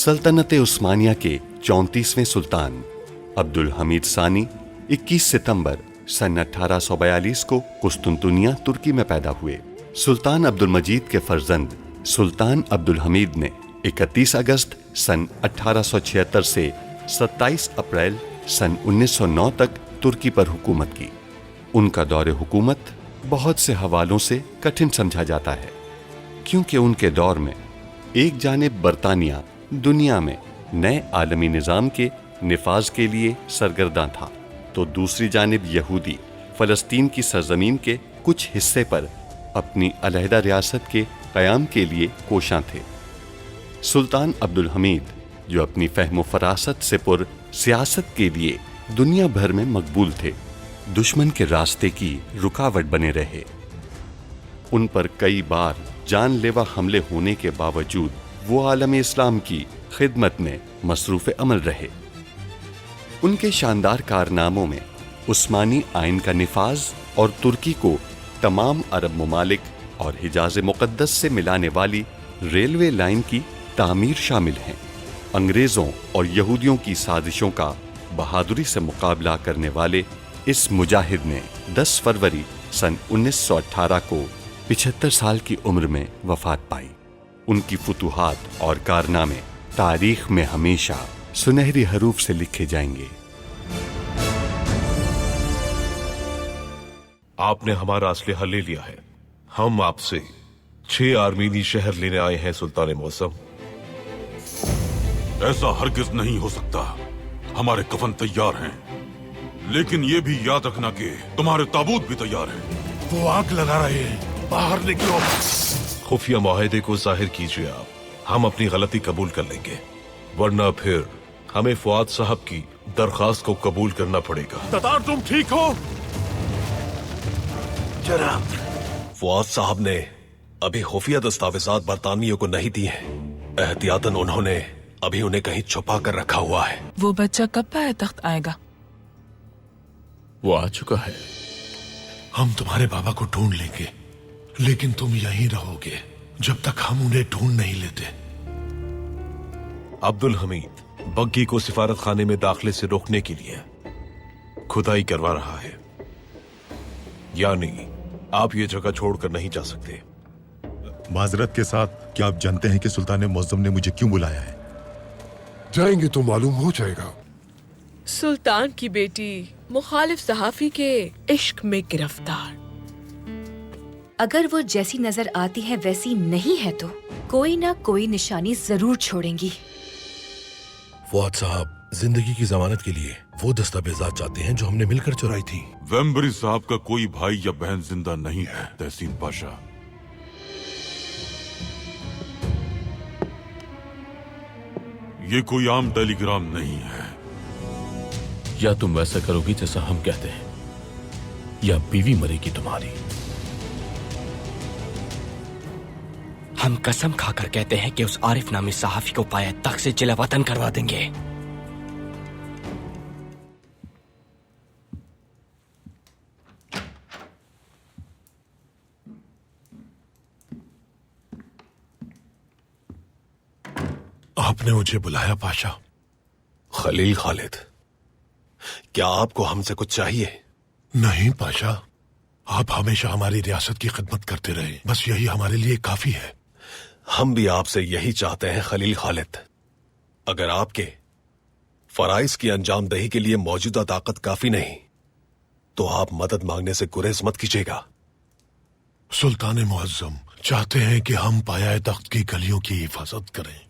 सल्तनत उस्मानिया के 34वें सुल्तान अब्दुल हमीद सानी 21 सितंबर सन 1842 को कुस्तुनतुनिया तुर्की में पैदा हुए। सुल्तान अब्दुल मजीद के फर्जंद सुल्तान अब्दुल हमीद ने 31 अगस्त सन 1876 से 27 अप्रैल सन 1909 तक तुर्की पर हुकूमत की। उनका दौरे हुकूमत बहुत से हवालों से कठिन समझा जाता है, क्योंकि उनके दौर में एक जानिब बरतानिया दुनिया में नए आलमी निज़ाम के निफाज के लिए सरगर्दा था, तो दूसरी जानिब यहूदी फ़लस्तीन की सरजमीन के कुछ हिस्से पर अपनी अलहदा रियासत के क़याम के लिए कोशां थे। सुल्तान अब्दुल हमीद, जो अपनी फ़हम फ़रासत से पुर सियासत के लिए दुनिया भर में मकबूल थे, दुश्मन के रास्ते की रुकावट बने रहे। उन पर कई बार जानलेवा हमले होने के बावजूद वो आलम इस्लाम की खिदमत में मसरूफ़ अमल रहे। उनके शानदार कारनामों में उस्मानी आइन का निफाज और तुर्की को तमाम अरब ममालिक और हिजाज मुक़द्दस से मिलाने वाली रेलवे लाइन की तामीर शामिल हैं। अंग्रेज़ों और यहूदियों की साजिशों का बहादुरी से मुकाबला करने वाले इस मुजाहिद ने 10 फरवरी सन 1918 को 75 साल की उम्र में वफात पाई। उनकी फुतूहात और कारनामे तारीख में हमेशा सुनहरी हरूफ से लिखे जाएंगे। आपने हमारा असलहा ले लिया है। हम आपसे 6 आर्मीनी शहर लेने आए हैं सुल्तान मौसम। ऐसा हरगिज नहीं हो सकता। हमारे कफन तैयार हैं, लेकिन ये भी याद रखना कि तुम्हारे ताबूत भी तैयार हैं। वो आग लगा रहे हैं, बाहर निकलो। खुफिया मुआहदे को जाहिर कीजिए आप। हम अपनी गलती कबूल कर लेंगे, वरना फिर हमें फुआद साहब की दरखास्त को कबूल करना पड़ेगा। ततार, तुम ठीक हो? जनाब, फुआद साहब ने अभी खुफिया दस्तावेजात बरतानियों को नहीं दिए हैं। एहतियातन उन्होंने अभी उन्हें कहीं छुपा कर रखा हुआ है। वो बच्चा कब पाया तख्त आएगा? वो आ चुका है। हम तुम्हारे बाबा को ढूंढ लेंगे, लेकिन तुम यहीं रहोगे जब तक हम उन्हें ढूंढ नहीं लेते। अब्दुल हमीद बग्गी को सिफारत खाने में दाखिले से रोकने के लिए खुदाई करवा रहा है, यानी आप ये जगह छोड़कर नहीं जा सकते। माजरत के साथ, क्या आप जानते हैं कि सुल्तान मुअज्जम ने मुझे क्यों बुलाया है? जाएंगे तो मालूम हो जाएगा। सुल्तान की बेटी मुखालिफ सहाफी के इश्क में गिरफ्तार। अगर वो जैसी नजर आती है वैसी नहीं है तो कोई ना कोई निशानी जरूर छोड़ेंगी। फुआद साहब जिंदगी की जमानत के लिए वो दस्तावेजात चाहते हैं जो हमने मिलकर चुराई थी। वेम्बरी साहब का कोई भाई या बहन जिंदा नहीं है तहसीन पाशा। ये कोई आम टेलीग्राम नहीं है। या तुम वैसा करोगी जैसा हम कहते हैं, या बीवी मरेगी तुम्हारी। हम कसम खाकर कहते हैं कि उस आरिफ नामी सहाफी को पाया तक से जिला वतन करवा देंगे। आपने मुझे बुलाया पाशा? खलील खालिद, क्या आपको हमसे कुछ चाहिए? नहीं पाशा, आप हमेशा हमारी रियासत की खिदमत करते रहे, बस यही हमारे लिए काफी है। हम भी आपसे यही चाहते हैं खलील खालिद। अगर आपके फराइज की अंजामदही के लिए मौजूदा ताकत काफी नहीं, तो आप मदद मांगने से गुरेज मत कीजिएगा। सुल्तान मुअज्जम चाहते हैं कि हम पाया तख्त की गलियों की हिफाजत करें,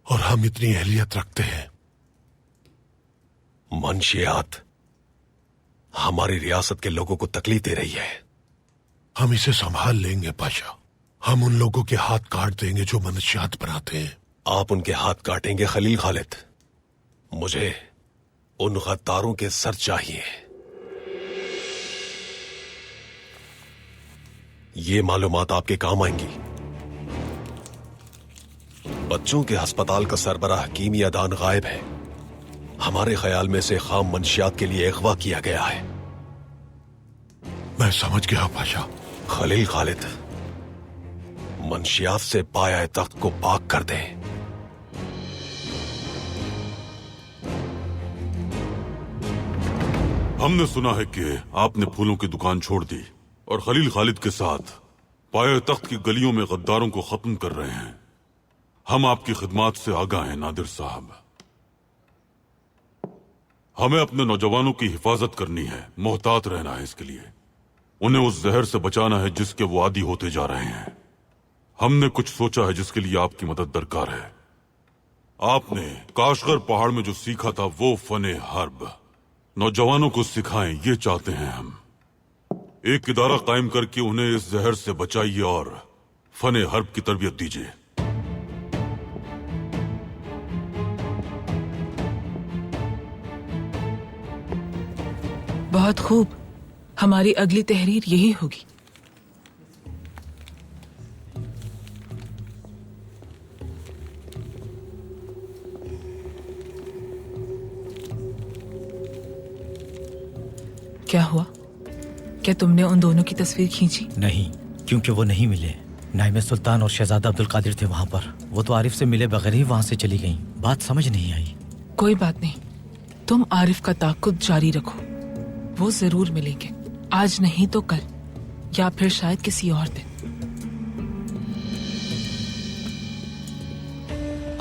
और हम इतनी अहलियत रखते हैं। मंशियात हमारी रियासत के लोगों को तकलीफ दे रही है। हम इसे संभाल लेंगे पाशा। हम उन लोगों के हाथ काट देंगे जो मनशियात बनाते हैं। आप उनके हाथ काटेंगे खलील खालिद? मुझे उन गद्दारों के सर चाहिए। ये मालूमात आपके काम आएंगी। बच्चों के अस्पताल का सरबराह कीमिया दान गायब है। हमारे ख्याल में से खाम मंशियात के लिए अगवा किया गया है। मैं समझ गया पाशा। खलील खालिद, मंशियात से पाया तख्त को पाक कर दें। हमने सुना है कि आपने फूलों की दुकान छोड़ दी और खलील खालिद के साथ पाए तख्त की गलियों में गद्दारों को खत्म कर रहे हैं। हम आपकी खिदमत से आगाह हैं नादिर साहब। हमें अपने नौजवानों की हिफाजत करनी है, मोहतात रहना है। इसके लिए उन्हें उस जहर से बचाना है जिसके वो आदी होते जा रहे हैं। हमने कुछ सोचा है जिसके लिए आपकी मदद दरकार है। आपने काशगर पहाड़ में जो सीखा था वो फने हर्ब नौजवानों को सिखाएं, ये चाहते हैं हम। एक इदारा कायम करके उन्हें इस जहर से बचाइए और फने हर्ब की तरबियत दीजिए। बहुत खूब, हमारी अगली तहरीर यही होगी। क्या हुआ? क्या तुमने उन दोनों की तस्वीर खींची? नहीं, क्योंकि वो नहीं मिले। नाइम सुल्तान और शहजादा अब्दुल कादिर थे वहां पर। वो तो आरिफ से मिले बगैर ही वहां से चली गईं। बात समझ नहीं आई। कोई बात नहीं, तुम आरिफ का ताक़ुब जारी रखो, वो जरूर मिलेंगे। आज नहीं तो कल, या फिर शायद किसी और दिन।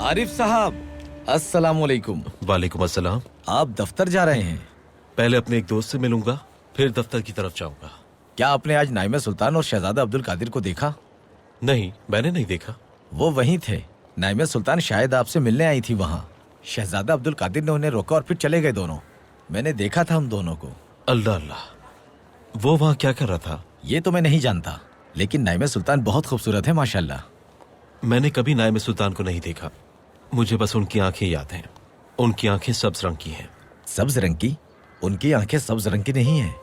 आरिफ साहब, अस्सलाम वालेकुम। वालेकुम अस्सलाम। आप दफ्तर जा रहे हैं? पहले अपने एक दोस्त से मिलूंगा, फिर दफ्तर की तरफ जाऊंगा। क्या आपने आज नाइम सुल्तान और शहजादा अब्दुल कादिर को देखा? नहीं, मैंने नहीं देखा। वो वहीं थे। नाइम सुल्तान शायद आपसे मिलने आई थी वहाँ। शहजादा अब्दुल कादिर ने उन्हें रोका और फिर चले गए दोनों। मैंने देखा था उन दोनों को। अल्लाह अल्लाह, वो वहाँ क्या कर रहा था? ये तो मैं नहीं जानता, लेकिन नाइम सुल्तान बहुत खूबसूरत है माशाल्लाह। मैंने कभी नाइम सुल्तान को नहीं देखा, मुझे बस उनकी आंखें याद हैं। उनकी आंखें सब्ज रंग की हैं। सब्ज रंग की? उनकी आंखें सब्ज रंग की नहीं हैं।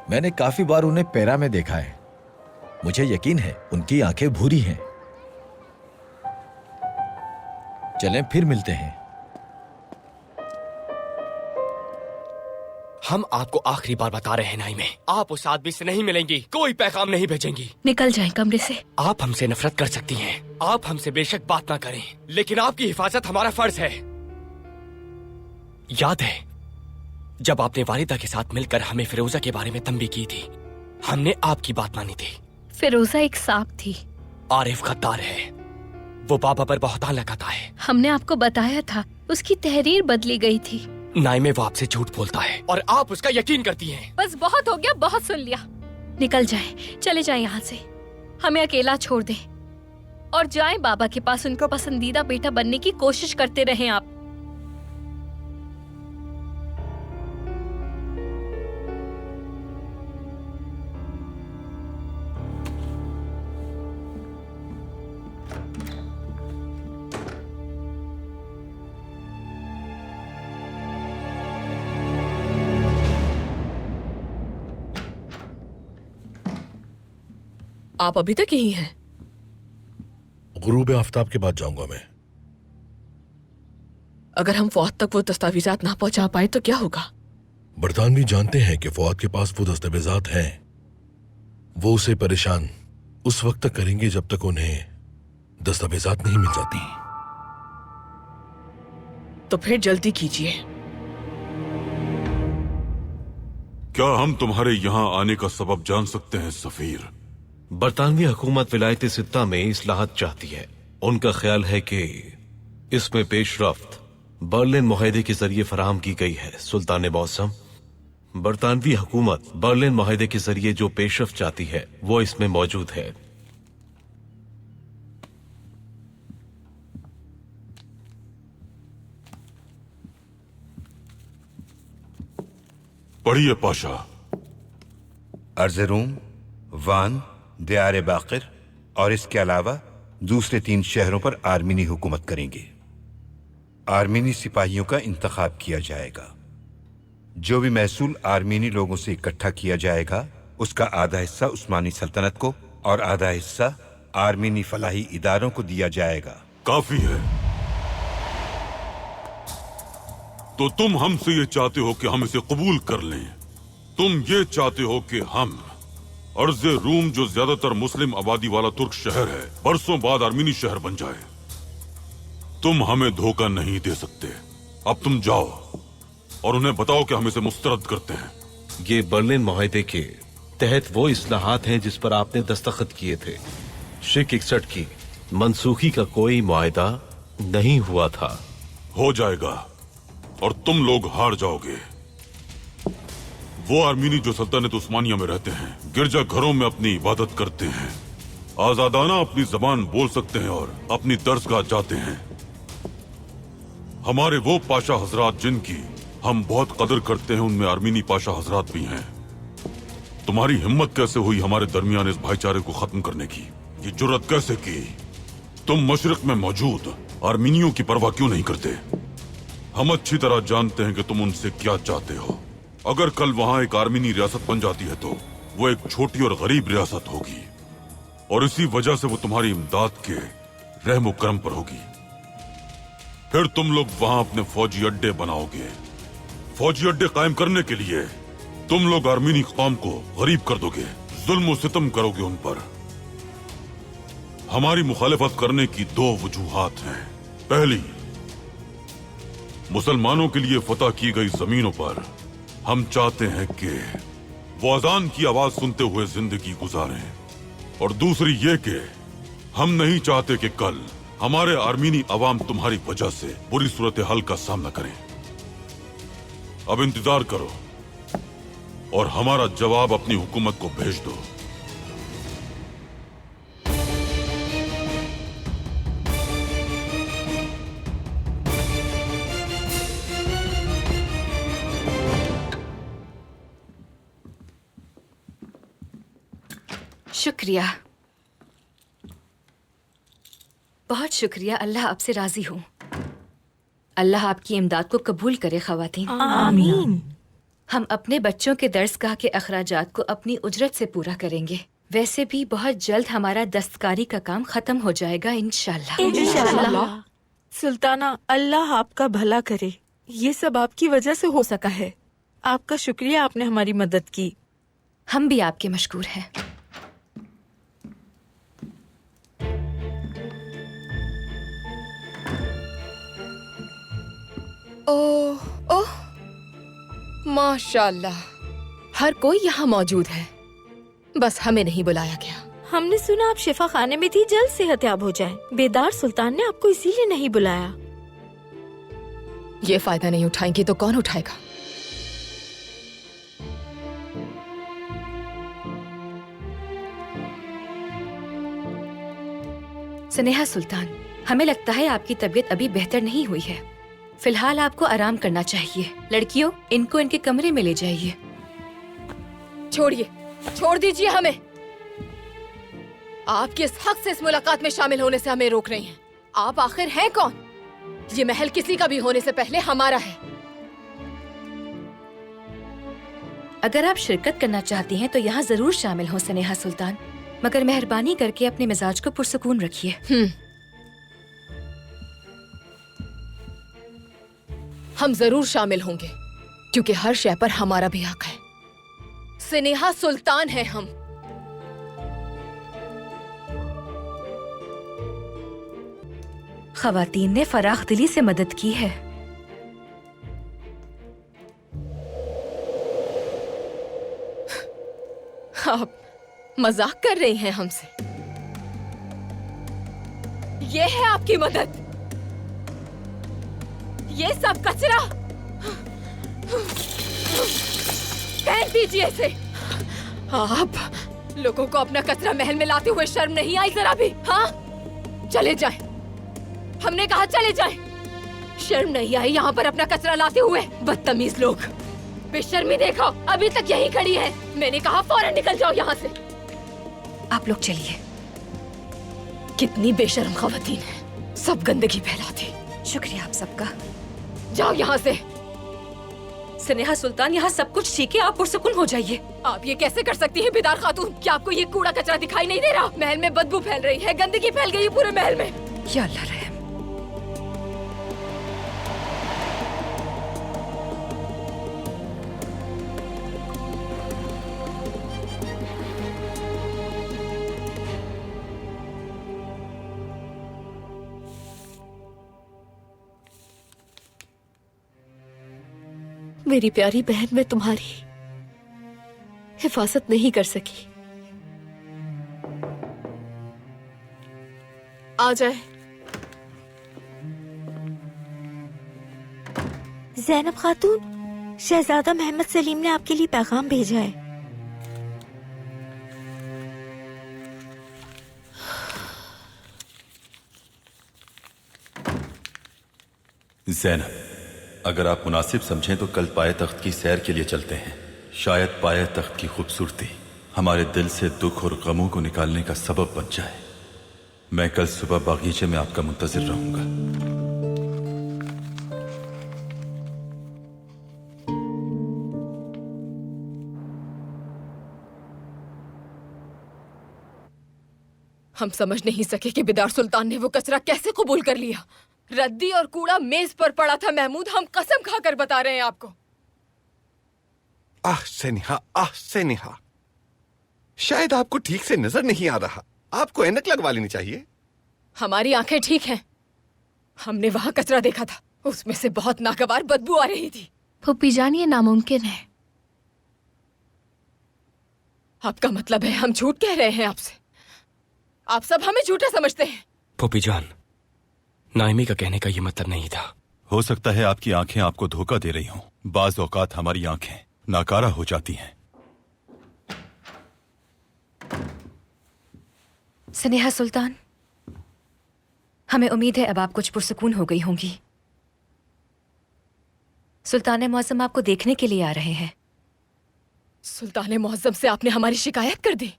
मैंने काफी बार उन्हें पैरा में देखा है। मुझे यकीन है उनकी आंखें भूरी हैं। चलें फिर मिलते हैं। हम आपको आखिरी बार बता रहे हैं नाइमे, आप उस आदमी से नहीं मिलेंगी, कोई पैगाम नहीं भेजेंगी। निकल जाएं कमरे से। आप हमसे नफरत कर सकती हैं, आप हमसे बेशक बात ना करें, लेकिन आपकी हिफाजत हमारा फर्ज है। याद है जब आपने वालिदा के साथ मिलकर हमें फिरोजा के बारे में तंबीह की थी, हमने आपकी बात मानी थी। फिरोजा एक सांप थी। आरिफ गद्दार है, वो बाबा पर बहतान लगाता है। हमने आपको बताया था, उसकी तहरीर बदली गई थी। नाइमे वो आपसे झूठ बोलता है और आप उसका यकीन करती हैं। बस बहुत हो गया, बहुत सुन लिया। निकल जाएं, चले जाएं यहाँ से। हमें अकेला छोड़ दें और जाएं बाबा के पास। उनको पसंदीदा बेटा बनने की कोशिश करते रहें आप। आप अभी तक यही हैं? गुरूब आफ्ताब के बाद जाऊंगा मैं। अगर हम फौज तक वो दस्तावेजात ना पहुंचा पाए तो क्या होगा? बरतानवी जानते हैं कि फौज के पास वो दस्तावेजात हैं। वो उसे परेशान उस वक्त तक करेंगे जब तक उन्हें दस्तावेजात नहीं मिल जाती। तो फिर जल्दी कीजिए। क्या हम तुम्हारे यहाँ आने का सबब जान सकते हैं सफीर? बरतानवी हुकूमत विलायत सित्ता में इस्लाहत चाहती है। उनका ख्याल है कि इसमें पेशरफ्त बर्लिन मुआहदे के जरिए फराहम की गई है। सुल्तान मौसम, बरतानवी हुकूमत बर्लिन मुआहदे के जरिए जो पेशरफ्त चाहती है वो इसमें मौजूद है। पढ़िए पाशा। अर्ज़रूम, वान, दियार बाकिर और इसके अलावा दूसरे 3 शहरों पर आर्मीनी हुकूमत करेंगे। आर्मीनी सिपाहियों का इंतखाब किया जाएगा। जो भी महसूल आर्मीनी लोगों से इकट्ठा किया जाएगा उसका आधा हिस्सा उस्मानी सल्तनत को और आधा हिस्सा आर्मीनी फलाही इदारों को दिया जाएगा। काफी है। तो तुम हमसे ये चाहते हो कि हम इसे कबूल कर लें? तुम ये चाहते हो कि हम अर्ज़े रूम, जो ज्यादातर मुस्लिम आबादी वाला तुर्क शहर है, बरसों बाद आर्मीनी शहर बन जाए? तुम हमें धोखा नहीं दे सकते। अब तुम जाओ और उन्हें बताओ कि हम इसे मुस्तरद करते हैं। ये बर्लिन मुआहदे के तहत वो इस्लाहात हैं जिस पर आपने दस्तखत किए थे। शिक 61 की मनसूखी का कोई मुआहदा नहीं हुआ था। हो जाएगा और तुम लोग हार जाओगे। वो आर्मीनी जो सल्तनत उस्मानिया में रहते हैं, गिरजा घरों में अपनी इबादत करते हैं, आजादाना अपनी जबान बोल सकते हैं और अपनी दर्सगाह जाते हैं। हमारे वो पाशा हजरात जिनकी हम बहुत कदर करते हैं, उनमें आर्मीनी पाशा हजरात भी हैं। तुम्हारी हिम्मत कैसे हुई हमारे दरमियान इस भाईचारे को खत्म करने की? ये जुर्रत कैसे की? तुम मशरिक में मौजूद आर्मीनियों की परवाह क्यों नहीं करते? हम अच्छी तरह जानते हैं कि तुम उनसे क्या चाहते हो। अगर कल वहां एक आर्मीनी रियासत बन जाती है तो वो एक छोटी और गरीब रियासत होगी, और इसी वजह से वो तुम्हारी इमदाद के रहम करम पर होगी। फिर तुम लोग वहां अपने फौजी अड्डे बनाओगे। फौजी अड्डे कायम करने के लिए तुम लोग आर्मीनी कौम को गरीब कर दोगे, जुल्म सितम करोगे उन पर। हमारी मुखालिफत करने की दो वजूहात हैं। पहली, मुसलमानों के लिए फतह की गई जमीनों पर हम चाहते हैं कि वो अजान की आवाज सुनते हुए जिंदगी गुजारें, और दूसरी ये कि हम नहीं चाहते कि कल हमारे आर्मीनी अवाम तुम्हारी वजह से बुरी सूरत हाल का सामना करें। अब इंतजार करो और हमारा जवाब अपनी हुकूमत को भेज दो। शुक्रिया, बहुत शुक्रिया। अल्लाह आपसे राजी हो। अल्लाह आपकी इमदाद को कबूल करे ख़वातीन। आमीन। हम अपने बच्चों के दर्सगाह के अखराजात को अपनी उजरत से पूरा करेंगे। वैसे भी बहुत जल्द हमारा दस्तकारी का काम खत्म हो जाएगा, इंशाल्लाह। इंशाल्लाह। सुल्ताना, अल्लाह आपका भला करे। ये सब आपकी वजह से हो सका है। आपका शुक्रिया, आपने हमारी मदद की। हम भी आपके मशकूर हैं। ओह ओह, माशाल्लाह, हर कोई यहाँ मौजूद है, बस हमें नहीं बुलाया गया। हमने सुना आप शिफा खाने में थी, जल्द सेहतयाब हो जाएं। बेदार सुल्तान ने आपको इसीलिए नहीं बुलाया। ये फायदा नहीं उठाएंगी तो कौन उठाएगा? स्नेहा सुल्तान, हमें लगता है आपकी तबीयत अभी बेहतर नहीं हुई है। फिलहाल आपको आराम करना चाहिए। लड़कियों, इनको इनके कमरे में ले जाइए। छोड़िए, छोड़ दीजिए हमें। आप किस हक से इस मुलाकात में शामिल होने से हमें रोक रही हैं? आप आखिर हैं कौन? ये महल किसी का भी होने से पहले हमारा है। अगर आप शिरकत करना चाहती हैं तो यहाँ जरूर शामिल हो स्नेहा सुल्तान, मगर मेहरबानी करके अपने मिजाज को पुरसुकून रखिए। हम जरूर शामिल होंगे, क्योंकि हर शय पर हमारा भी हक है। स्नेहा सुल्तान है हम। ख़वातीन ने फराख दिली से मदद की है। आप मजाक कर रही हैं हमसे? ये है आपकी मदद? ये सब कचरा फेंक दीजिए इसे। आप लोगों को अपना कचरा महल में लाते हुए शर्म नहीं आई जरा भी? हाँ, चले जाएं। हमने कहा चले जाएं। शर्म नहीं आई यहाँ पर अपना कचरा लाते हुए? बदतमीज लोग, बेशर्मी देखो, अभी तक यहीं खड़ी है। मैंने कहा फौरन निकल जाओ यहाँ से। आप लोग चलिए। कितनी बेशर्म ख़वातीन है, सब गंदगी फैलाती। शुक्रिया आप सबका। जाओ यहाँ से। स्नेहा सुल्तान, यहाँ सब कुछ ठीक है, आप पुरसुकून हो जाइए। आप ये कैसे कर सकती हैं बेदार खातून? क्या आपको ये कूड़ा कचरा दिखाई नहीं दे रहा? महल में बदबू फैल रही है, गंदगी फैल गई है पूरे महल में। या अल्लाह रहम। मेरी प्यारी बहन, मैं तुम्हारी हिफाजत नहीं कर सकी। आ जाए। ज़ैनब खातून, शहजादा मोहम्मद सलीम ने आपके लिए पैगाम भेजा है। ज़ैनब, अगर आप मुनासिब समझें तो कल पाए तख्त की सैर के लिए चलते हैं। शायद पाए तख्त की खूबसूरती हमारे दिल से दुख और गमों को निकालने का सबब बन जाए। मैं कल सुबह बागीचे में आपका मुंतजिर रहूंगा। हम समझ नहीं सके कि बिदार सुल्तान ने वो कचरा कैसे कबूल कर लिया। रद्दी और कूड़ा मेज पर पड़ा था महमूद, हम कसम खाकर बता रहे हैं आपको। आह सेनिहा, शायद आपको ठीक से नजर नहीं आ रहा। आपको ऐनक लगवा लेनी चाहिए। हमारी आंखें ठीक हैं। हमने वहां कचरा देखा था, उसमें से बहुत नागवार बदबू आ रही थी। फूफी जान, ये नामुमकिन है। आपका मतलब है हम झूठ कह रहे हैं आपसे? आप सब हमें झूठा समझते हैं। फूफी जान, नाइमी का कहने का ये मतलब नहीं था। हो सकता है आपकी आंखें आपको धोखा दे रही हों। बाज औकात हमारी आंखें नाकारा हो जाती हैं। स्नेहा सुल्तान, हमें उम्मीद है अब आप कुछ पुरसुकून हो गई होंगी। सुल्तान मुअज्जम आपको देखने के लिए आ रहे हैं। सुल्तान मुअज्जम से आपने हमारी शिकायत कर दी।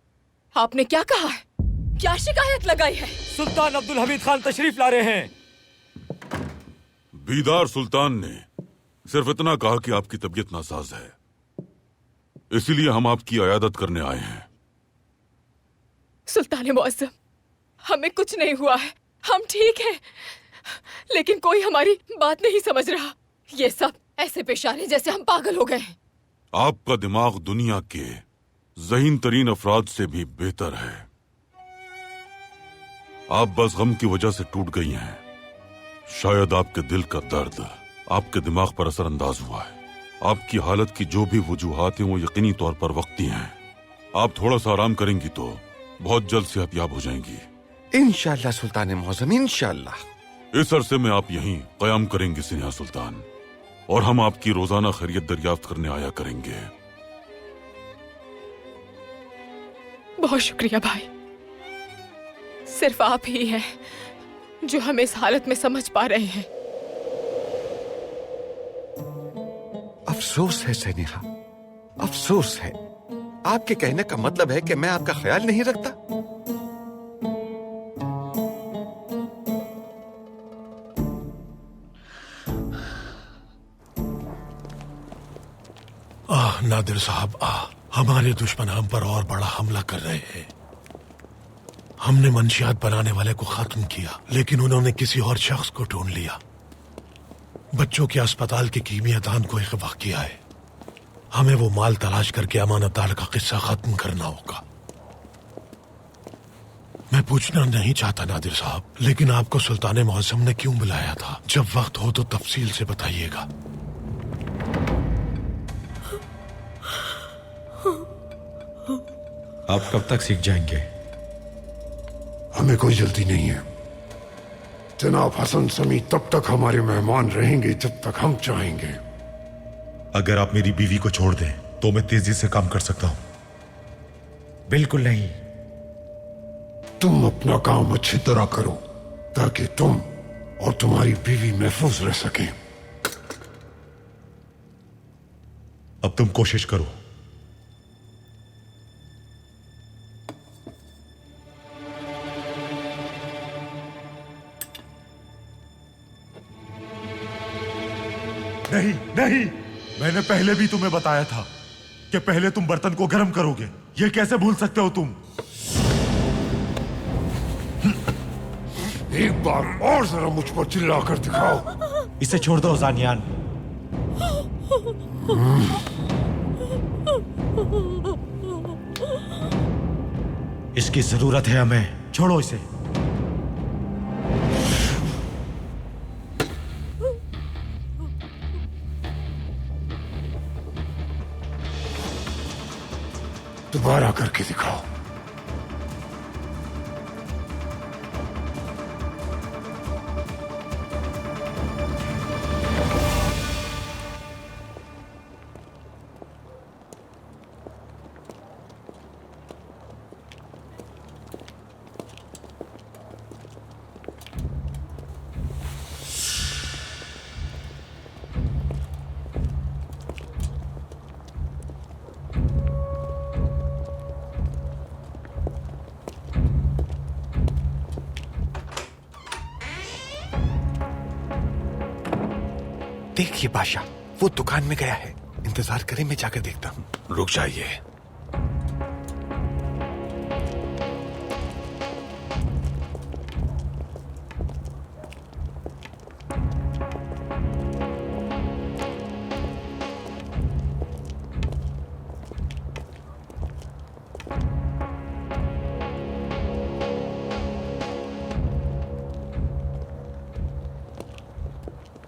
आपने क्या कहा है? क्या शिकायत लगाई है? सुल्तान अब्दुल हमीद खान तशरीफ ला रहे हैं। बीदार सुल्तान ने सिर्फ इतना कहा कि आपकी तबीयत नासाज है, इसीलिए हम आपकी अयादत करने आए हैं। सुल्तान मुअज्जम, हमें कुछ नहीं हुआ है, हम ठीक हैं, लेकिन कोई हमारी बात नहीं समझ रहा। ये सब ऐसे पेश आ रहे जैसे हम पागल हो गए हैं। आपका दिमाग दुनिया के ज़हीन तरीन अफराद से भी बेहतर है। आप बस गम की वजह से टूट गई हैं। शायद आपके दिल का दर्द आपके दिमाग पर असरअंदाज हुआ है। आपकी हालत की जो भी वजूहात हैं वो यकीनी तौर पर वक्ती हैं। आप थोड़ा सा आराम करेंगी तो बहुत जल्द सेहतयाब हो जाएंगी। इंशाअल्लाह सुल्तान मुअज्जम, इंशाअल्लाह। इस अरसे में आप यहीं कयाम करेंगी स्नेहा सुल्तान, और हम आपकी रोजाना खैरियत दरियाफ्त करने आया करेंगे। बहुत शुक्रिया भाई। सिर्फ आप ही हैं जो हमें इस हालत में समझ पा रहे हैं। अफसोस है सेनिहा, अफसोस है। आपके कहने का मतलब है कि मैं आपका ख्याल नहीं रखता। नादिर साहब, हमारे दुश्मन हम पर और बड़ा हमला कर रहे हैं। हमने मंशियात बनाने वाले को खत्म किया, लेकिन उन्होंने किसी और शख्स को ढूंढ लिया। बच्चों के अस्पताल के कीमियादान को अगवा किया है। हमें वो माल तलाश करके अमानतदार का किस्सा खत्म करना होगा। मैं पूछना नहीं चाहता नादिर साहब, लेकिन आपको सुल्तान मुअज्जम ने क्यों बुलाया था? जब वक्त हो तो तफसील से बताइएगा। आप कब तक सीख जाएंगे? हमें कोई जल्दी नहीं है जनाब हसन समी। तब तक हमारे मेहमान रहेंगे जब तक हम चाहेंगे। अगर आप मेरी बीवी को छोड़ दें तो मैं तेजी से काम कर सकता हूं। बिल्कुल नहीं। तुम अपना काम अच्छी तरह करो ताकि तुम और तुम्हारी बीवी महफूज रह सकें। अब तुम कोशिश करो। नहीं नहीं, मैंने पहले भी तुम्हें बताया था कि पहले तुम बर्तन को गर्म करोगे। ये कैसे भूल सकते हो तुम? एक बार और जरा मुझ पर चिल्लाकर दिखाओ। इसे छोड़ दो जानियान। इसकी जरूरत है हमें। छोड़ो इसे। दोबारा करके दिखाओ। देखिए बादशाह, वो दुकान में गया है। इंतजार करें, मैं जाकर देखता हूँ। रुक जाइए।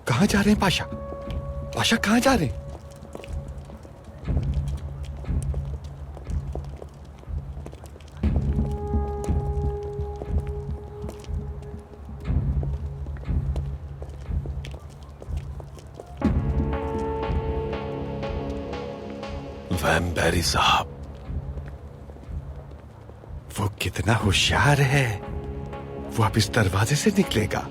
कहाँ जा रहे हैं पाशा? पाशा कहाँ जा रहे हैं? वैम्बैरी साहब, वो कितना होशियार है। वो अब इस दरवाजे से निकलेगा।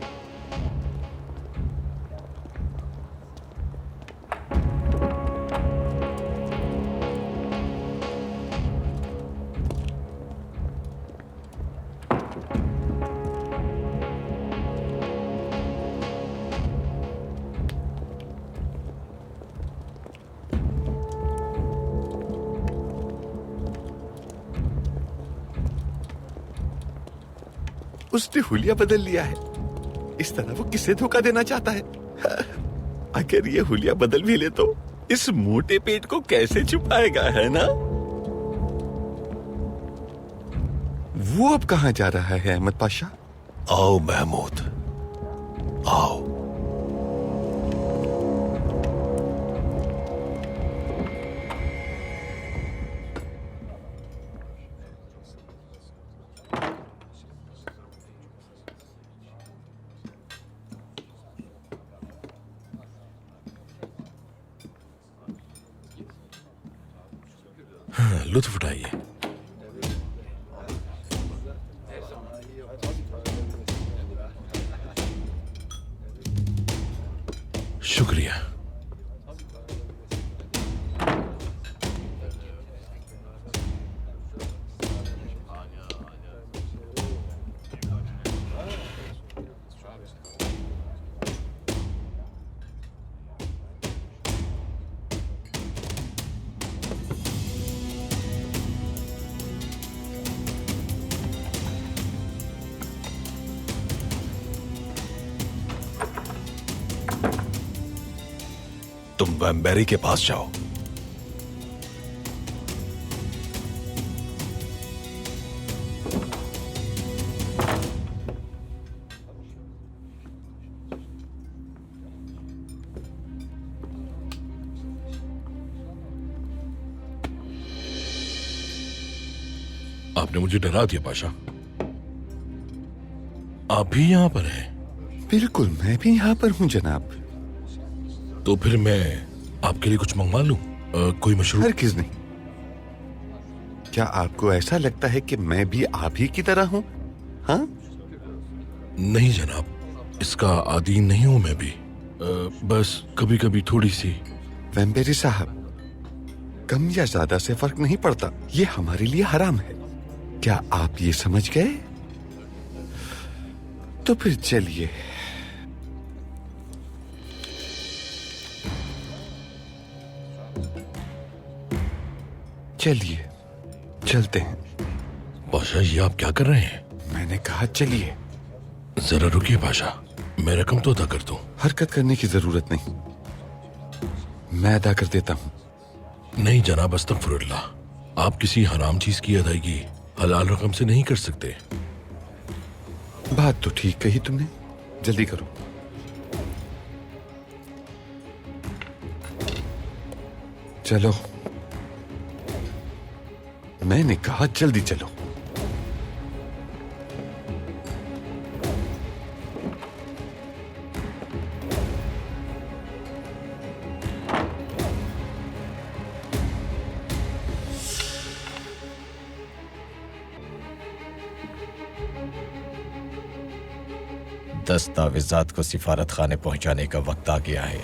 उसने हुलिया बदल लिया है। इस तरह वो किसे धोखा देना चाहता है? अगर ये हुलिया बदल भी ले तो इस मोटे पेट को कैसे छुपाएगा, है ना? वो अब कहां जा रहा है अहमद पाशा? आओ महमूद, आओ। लुत्फ उठाइए। शुक्रिया। तुम वैम्बैरी के पास जाओ। आपने मुझे डरा दिया पाशा। आप भी यहां पर हैं? बिल्कुल, मैं भी यहां पर हूं जनाब। तो फिर मैं आपके लिए कुछ मंगवा लूं? कोई मशरूब? हरगिज़ नहीं। क्या आपको ऐसा लगता है कि मैं भी आप ही की तरह हूं? हाँ? नहीं जनाब, इसका आदी नहीं हूं मैं भी। बस कभी कभी थोड़ी सी। वैम्बैरी साहब, कम या ज्यादा से फर्क नहीं पड़ता। ये हमारे लिए हराम है। क्या आप ये समझ गए? तो फिर चलिए। चलिए, चलते हैं। पाशा, ये आप क्या कर रहे हैं? मैंने कहा चलिए। जरा रुकिए पाशा, मैं रकम तो अदा कर दूं। हरकत करने की जरूरत नहीं, मैं अदा कर देता हूं। नहीं जनाब, अस्तगफुरुल्लाह। आप किसी हराम चीज की अदायगी हलाल रकम से नहीं कर सकते। बात तो ठीक कही तुमने। जल्दी करो। चलो। मैंने कहा जल्दी चलो। दस्तावेजात को सिफारत खाने पहुंचाने का वक्त आ गया है।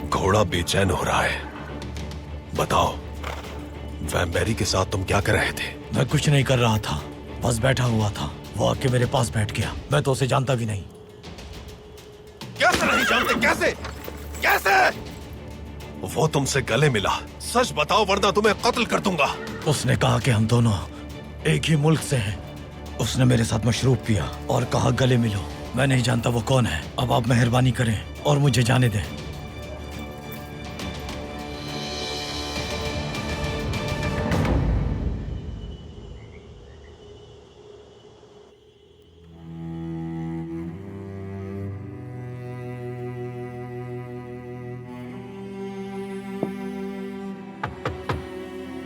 घोड़ा बेचैन हो रहा है। बताओ, वैम्बेरी के साथ तुम क्या कर रहे थे? मैं कुछ नहीं कर रहा था, बस बैठा हुआ था। वो आके मेरे पास बैठ गया। मैं तो उसे जानता भी नहीं। कैसे नहीं जानते? कैसे कैसे? वो तुमसे गले मिला। सच बताओ वरना तुम्हें कत्ल कर दूंगा। उसने कहा कि हम दोनों एक ही मुल्क से हैं। उसने मेरे साथ मशरूब पिया और कहा गले मिलो। मैं नहीं जानता वो कौन है। अब आप मेहरबानी करें और मुझे जाने दें।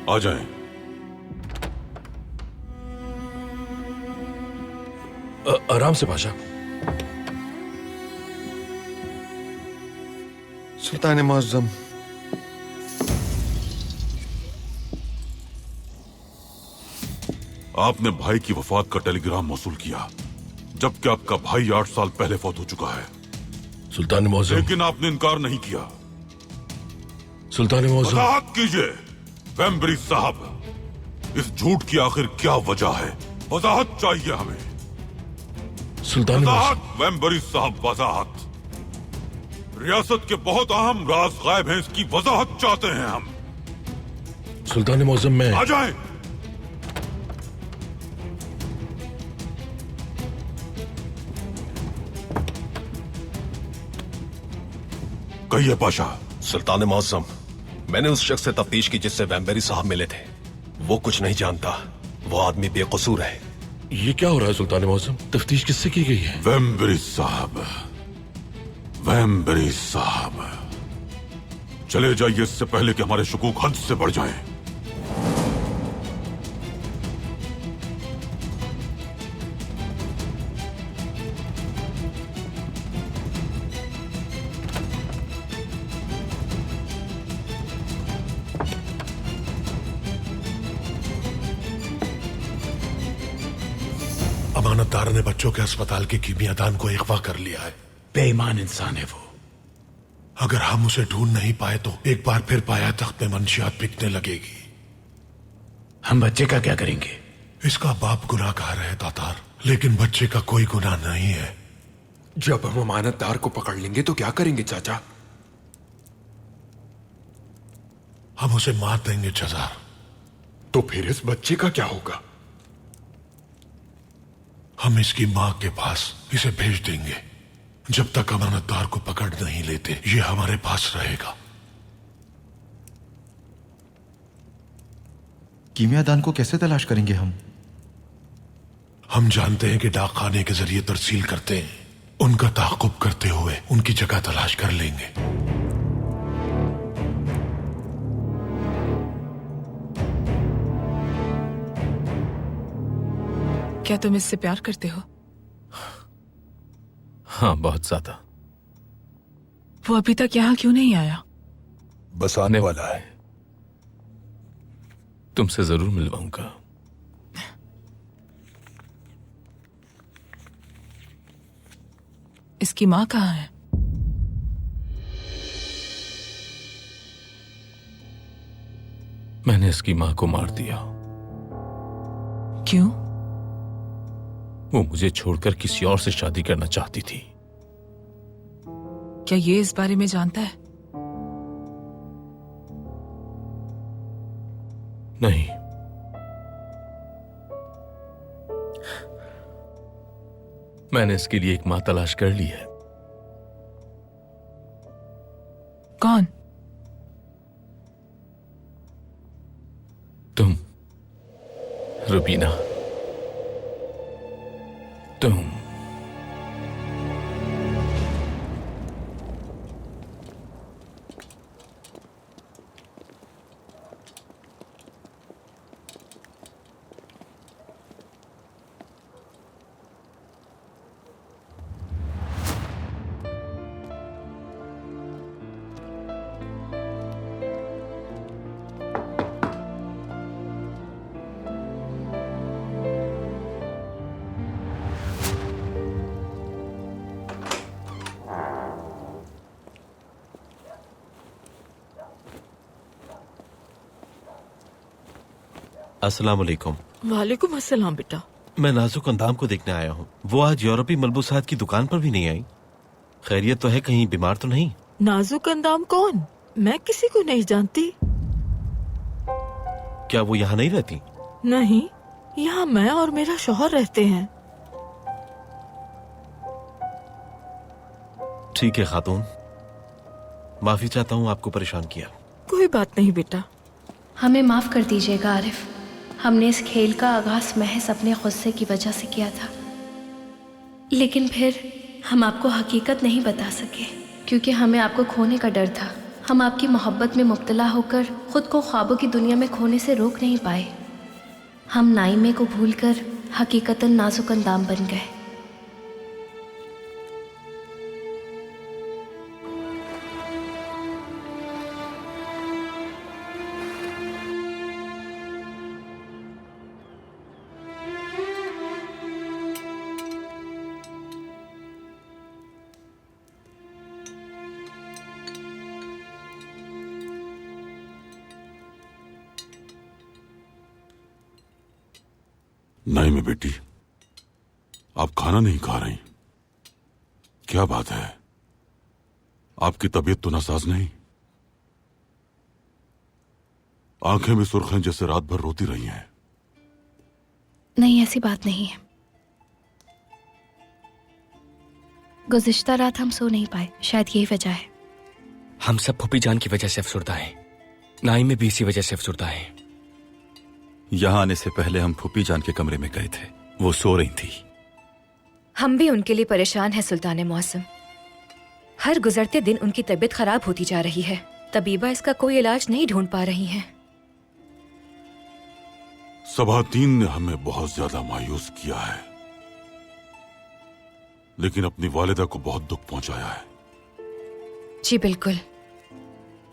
आ जाएं। आराम से बादशाह। सुल्तान मुअज्जम, आपने भाई की वफात का टेलीग्राम मौसूल किया, जबकि आपका भाई 8 साल पहले फौत हो चुका है। सुल्तान मुअज्जम। लेकिन आपने इनकार नहीं किया। सुल्तान मुअज्जम। वजाहत कीजिए वैम्बरी साहब, इस झूठ की आखिर क्या वजह है? वजाहत चाहिए हमें। सुल्तान वजाहत वैम्बरी साहब, वजाहत। रियासत के बहुत अहम राज गायब हैं, इसकी वजाहत चाहते हैं हम। सुल्तान मुअज्जम में आ जाएं। कहिए पाशा। सुल्तान मुअज्जम, मैंने उस शख्स से तफ्तीश की जिससे वैम्बेरी साहब मिले थे। वो कुछ नहीं जानता। वो आदमी बेकसूर है। ये क्या हो रहा है सुल्तान मुअज्जम? तफ्तीश किससे की गई है? वैम्बेरी साहब, वैम्बेरी साहब, चले जाइए इससे पहले कि हमारे शुकूक हद से बढ़ जाएं। अमानतदार ने बच्चों के अस्पताल के कीमियादान को अगवा कर लिया है। बेईमान इंसान है वो। अगर हम उसे ढूंढ नहीं पाए तो एक बार फिर पाया तख्त में मंशियात बिकने लगेगी। हम बच्चे का क्या करेंगे? इसका बाप गुनाहगार है तातार, लेकिन बच्चे का कोई गुनाह नहीं है। जब हम अमानतदार को पकड़ लेंगे तो क्या करेंगे चाचा? हम उसे मार देंगे जजार। तो फिर इस बच्चे का क्या होगा? हम इसकी मां के पास इसे भेज देंगे। जब तक अमानतदार को पकड़ नहीं लेते ये हमारे पास रहेगा। कीमियादान को कैसे तलाश करेंगे हम? हम जानते हैं कि डाक खाने के जरिए तरसील करते हैं। उनका ताक़ुब करते हुए उनकी जगह तलाश कर लेंगे। क्या तुम इससे प्यार करते हो? हाँ, बहुत ज्यादा। वो अभी तक यहाँ क्यों नहीं आया? बस आने वाला है। तुमसे जरूर मिलवाऊंगा। इसकी माँ कहाँ है? मैंने इसकी माँ को मार दिया। क्यों? वो मुझे छोड़कर किसी और से शादी करना चाहती थी। क्या ये इस बारे में जानता है? नहीं। मैंने इसके लिए एक माँ तलाश कर ली है। कौन? तुम, रुबीना, तुम। अस्सलाम वालेकुम। वालेकुम अस्सलाम बेटा। मैं नाजुक अंदाम को देखने आया हूँ। वो आज यूरोपी मलबूसात की दुकान पर भी नहीं आई। खैरियत तो है? कहीं बीमार तो नहीं? नाजुक अंदाम कौन? मैं किसी को नहीं जानती। क्या वो यहाँ नहीं रहती? नहीं, यहाँ मैं और मेरा शौहर रहते हैं। ठीक है खातून, माफी चाहता हूँ आपको परेशान किया। कोई बात नहीं बेटा। हमें माफ कर दीजिएगा आरिफ, हमने इस खेल का आगाज महज अपने गुस्से की वजह से किया था, लेकिन फिर हम आपको हकीकत नहीं बता सके क्योंकि हमें आपको खोने का डर था। हम आपकी मोहब्बत में मुब्तला होकर खुद को ख्वाबों की दुनिया में खोने से रोक नहीं पाए। हम नाइमे को भूलकर हकीकतन नाजुक अंदाम बन गए। नहीं मैं बेटी, आप खाना नहीं खा रही, क्या बात है? आपकी तबीयत तो नासाज नहीं? आंखें भी सुर्ख हैं जैसे रात भर रोती रही हैं। नहीं, ऐसी बात नहीं है। गुज़िश्ता रात हम सो नहीं पाए, शायद यही वजह है। हम सब फूफी जान की वजह से अफसुर्दा हैं। नाई में भी इसी वजह से अफसुर्दा हैं। यहाँ आने से पहले हम फूफी जान के कमरे में गए थे, वो सो रही थी। हम भी उनके लिए परेशान हैं सुल्तान मौसम। हर गुजरते दिन उनकी तबीयत खराब होती जा रही है। तबीबा इसका कोई इलाज नहीं ढूंढ पा रही हैं। सबातीन ने हमें बहुत ज्यादा मायूस किया है, लेकिन अपनी वालिदा को बहुत दुख पहुंचाया है। जी बिल्कुल।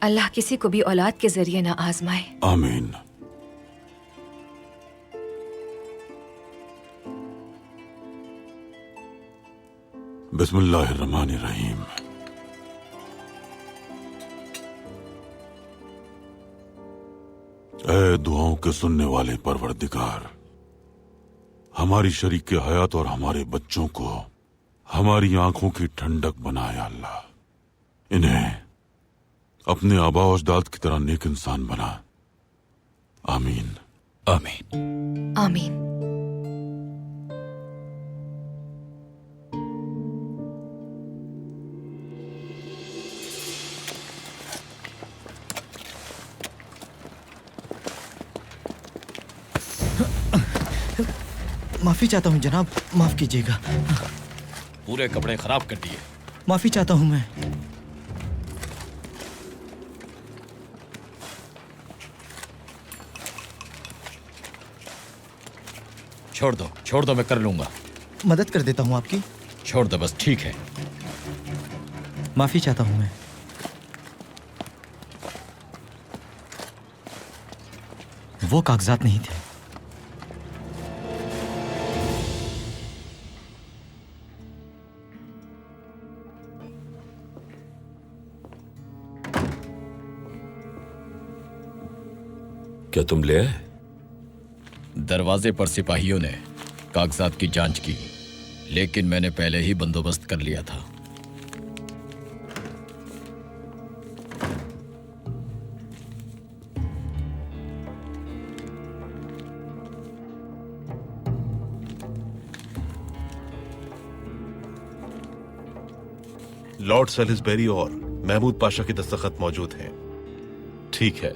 अल्लाह किसी को भी औलाद के जरिए ना आजमाए। आमीन। बिस्मिल्लाहिर्रहमानिर्रहीम। ऐ दुआओं के सुनने वाले परवरदिगार, हमारी शरीक हयात और हमारे बच्चों को हमारी आंखों की ठंडक बनाए अल्लाह। इन्हें अपने आबा और अजदाद की तरह नेक इंसान बना। आमीन आमीन आमीन। माफी चाहता हूँ जनाब, माफ कीजिएगा। पूरे कपड़े खराब कर दिए। माफी चाहता हूँ मैं। छोड़ दो, मैं कर लूंगा। मदद कर देता हूँ आपकी। छोड़ दो बस, ठीक है। माफी चाहता हूँ मैं। वो कागजात नहीं थे। क्या तुम ले आए? दरवाजे पर सिपाहियों ने कागजात की जांच की, लेकिन मैंने पहले ही बंदोबस्त कर लिया था। लॉर्ड सेलिसबेरी और महमूद पाशा के दस्तखत मौजूद हैं। ठीक है,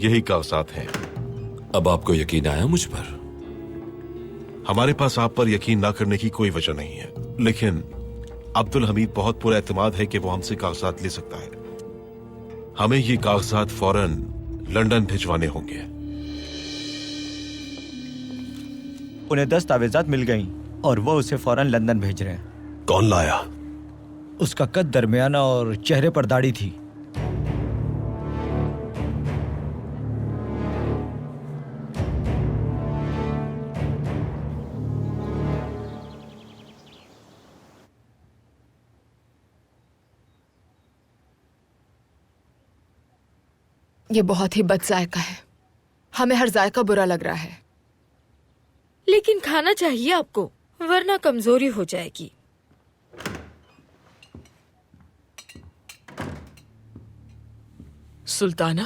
यही कागजात हैं। अब आपको यकीन आया मुझ पर? हमारे पास आप पर यकीन ना करने की कोई वजह नहीं है, लेकिन अब्दुल हमीद बहुत पूरा एतमाद है कि वो हमसे कागजात ले सकता है। हमें ये कागजात फौरन लंदन भिजवाने होंगे। उन्हें दस्तावेजात मिल गई और वो उसे फौरन लंदन भेज रहे हैं। कौन लाया? उसका कद दरमियाना और चेहरे पर दाढ़ी थी। ये बहुत ही बद जायका है। हमें हर जायका बुरा लग रहा है। लेकिन खाना चाहिए आपको, वरना कमजोरी हो जाएगी। सुल्ताना,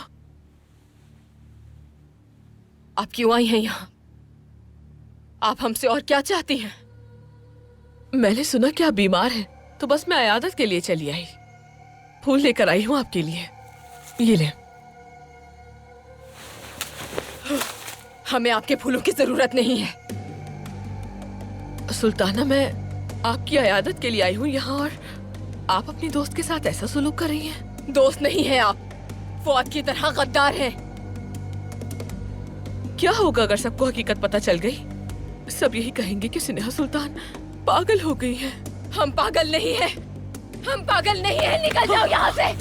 आप क्यों आई हैं यहाँ? आप हमसे और क्या चाहती हैं? मैंने सुना कि आप बीमार हैं, तो बस मैं अयादत के लिए चली आई। फूल लेकर आई हूँ आपके लिए, ये ले। हमें आपके फूलों की जरूरत नहीं है। सुल्ताना, मैं आपकी अयादत के लिए आई हूँ यहाँ, और आप अपनी दोस्त के साथ ऐसा सुलूक कर रही हैं। दोस्त नहीं है आप, फौद की तरह गद्दार हैं। क्या होगा अगर सबको हकीकत पता चल गई? सब यही कहेंगे कि स्नेहा सुल्तान पागल हो गई है। हम पागल नहीं हैं, हम पागल नहीं हैं। निकल जाओ यहाँ से,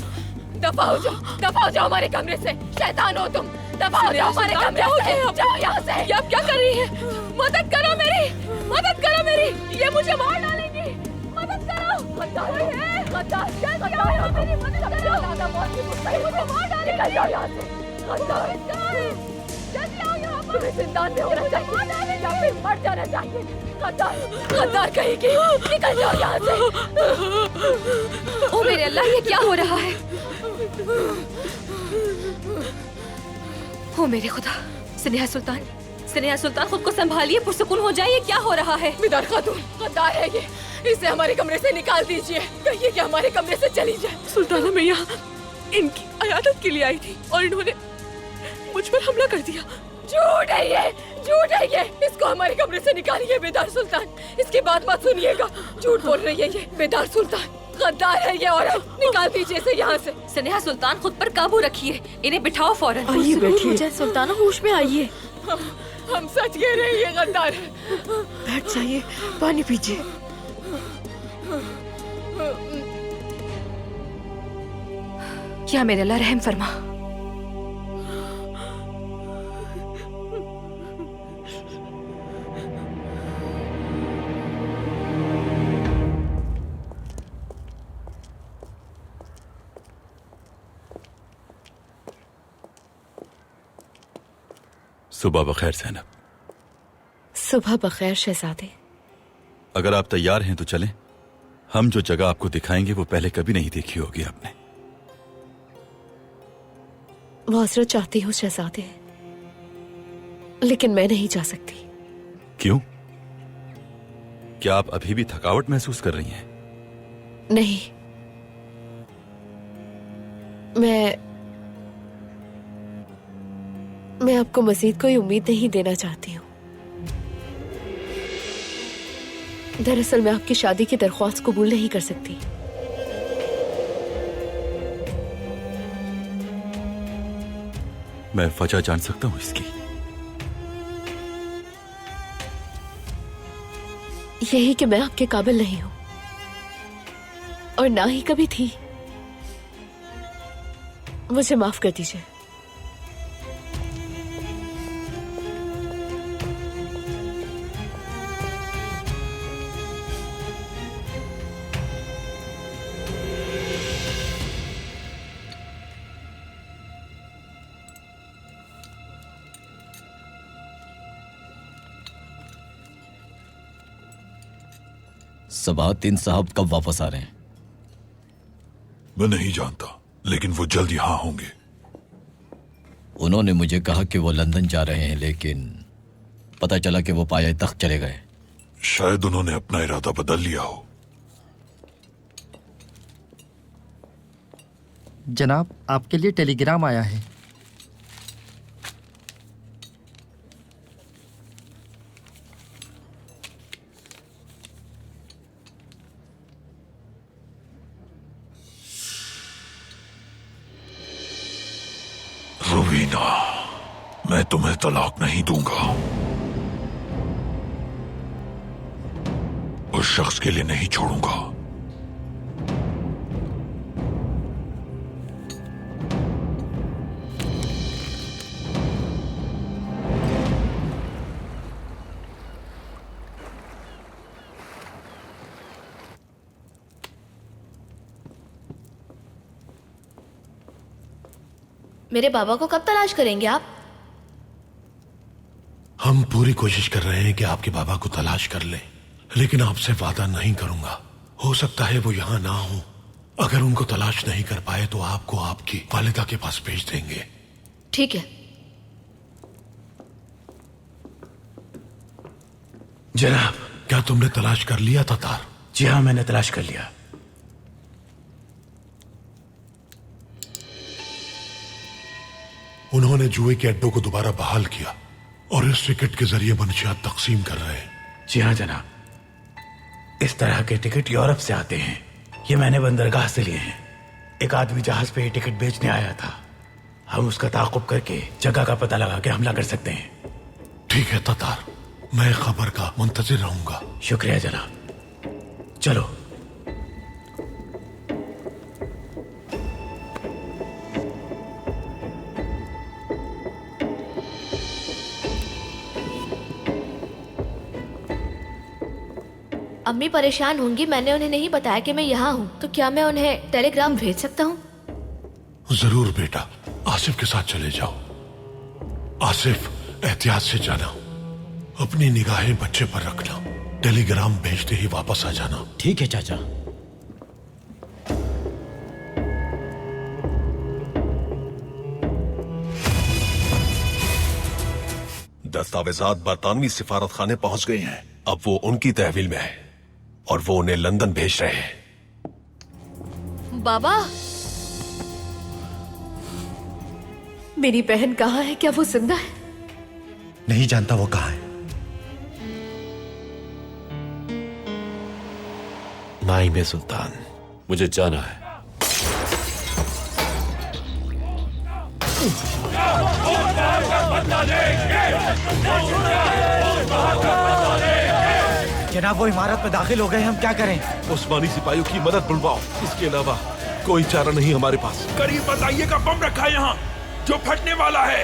दफा हो जाओ, दफा हो जाओ हमारे कमरे से। शैतान हो तुम, दफा हो जाओ हमारे कमरे से। जाओ यहाँ से। ये आप क्या कर रही हैं? मदद करो मेरी, मदद करो मेरी, ये मुझे मार डालेंगी। मदद करो। गद्दार है, गद्दार, गद्दार हो, मेरी मदद करो। दादा मौत की मुझे मार डालेंगी। निकल जाओ यहाँ से, गद्दार। जल्दी आओ यहाँ पर। तुम्हें जिंदान में होना चाहिए या फिर मर जाना चाहिए। गद्दार, गद्दार कहेगी। निकल जाओ यहाँ से। ओ मेरे अल्लाह, ये क्या हो रहा है? ओ मेरे खुदा, स्नेहा सुल्तान, स्नेहा सुल्तान, खुद को संभालिए, पुरसुकून हो जाइए। क्या हो रहा है? बिदार खातून, गद्दार है ये। इसे हमारे कमरे से निकाल दीजिए। कहिए कि हमारे कमरे से चली जाए। सुल्ताना, मैं यहाँ इनकी अयादत के लिए आई थी और इन्होंने मुझ पर हमला कर दिया। झूठ है ये, झूठ है ये। इसको हमारे कमरे से निकालिए बेदार सुल्तान। इसकी बात मत सुनिएगा, झूठ बोल रही है ये। बेदार सुल्तान, गद्दार है ये औरत। निकाल दीजिए इसे यहाँ से। स्नेहा सुल्तान, खुद पर काबू रखिए, इन्हें बिठाओ फौरन। आइए बैठिए। सुल्ताना, होश में आइए। हम सच कह रहे हैं, ये गद्दार है। बैठ जाइए, पानी पीजिए। क्या मेरे अल्लाह रहम फरमा। सुबह बखैर ज़ैनब। सुबह बखैर शहजादे। अगर आप तैयार हैं तो चलें। हम जो जगह आपको दिखाएंगे वो पहले कभी नहीं देखी होगी आपने। माजरत चाहती हूँ शहजादे, लेकिन मैं नहीं जा सकती। क्यों? क्या आप अभी भी थकावट महसूस कर रही हैं? नहीं, मैं आपको मजीद कोई उम्मीद नहीं देना चाहती हूँ। दरअसल मैं आपकी शादी की दरख्वास्त कबूल नहीं कर सकती। मैं वजह जान सकता हूँ इसकी? यही कि मैं आपके काबिल नहीं हूं और ना ही कभी थी। मुझे माफ कर दीजिए। सबाहद्दीन साहब कब वापस आ रहे हैं? मैं नहीं जानता, लेकिन वो जल्द यहां होंगे। उन्होंने मुझे कहा कि वो लंदन जा रहे हैं, लेकिन पता चला कि वो पाये तख्त चले गए। शायद उन्होंने अपना इरादा बदल लिया हो। जनाब, आपके लिए टेलीग्राम आया है। रुबीना, मैं तुम्हें तलाक नहीं दूंगा। उस शख्स के लिए नहीं छोड़ूंगा। मेरे बाबा को कब तलाश करेंगे आप? हम पूरी कोशिश कर रहे हैं कि आपके बाबा को तलाश कर लें, लेकिन आपसे वादा नहीं करूंगा। हो सकता है वो यहाँ ना हो। अगर उनको तलाश नहीं कर पाए तो आपको आपकी वालिदा के पास भेज देंगे। ठीक है। जनाब, क्या तुमने तलाश कर लिया तातार? जी हाँ, मैंने तलाश कर लिया। उन्होंने जुए के अड्डों को दोबारा बहाल किया और इस टिकट के जरिए मंशियात तकसीम कर रहे हैं। जी हाँ जनाब, इस तरह के टिकट यूरोप से आते हैं। ये मैंने बंदरगाह से लिए हैं। एक आदमी जहाज पे ये टिकट बेचने आया था। हम उसका ताक़ुब करके जगह का पता लगा के हमला कर सकते हैं। ठीक है तातार, मैं खबर का मुंतजिर रहूंगा। शुक्रिया जनाब। चलो। अम्मी परेशान होंगी, मैंने उन्हें नहीं बताया कि मैं यहाँ हूँ, तो क्या मैं उन्हें टेलीग्राम भेज सकता हूँ? जरूर बेटा, आसिफ के साथ चले जाओ। आसिफ, एहतियात से जाना, अपनी निगाहें बच्चे पर रखना। टेलीग्राम भेजते ही वापस आ जाना। ठीक है चाचा। दस्तावेजात बरतानवी सिफारत खाने पहुंच गए हैं। अब वो उनकी तहवील में है और वो उन्हें लंदन भेज रहे हैं। बाबा, मेरी बहन कहाँ है? क्या वो जिंदा है? नहीं जानता वो कहाँ है। नाइम सुल्तान, मुझे जाना है। जनाब, वो इमारत में दाखिल हो गए, हम क्या करें? उस्मानी सिपाहियों की मदद बुलवाओ, इसके अलावा कोई चारा नहीं हमारे पास। करीब बताइएगा, बम रखा है यहाँ जो फटने वाला है।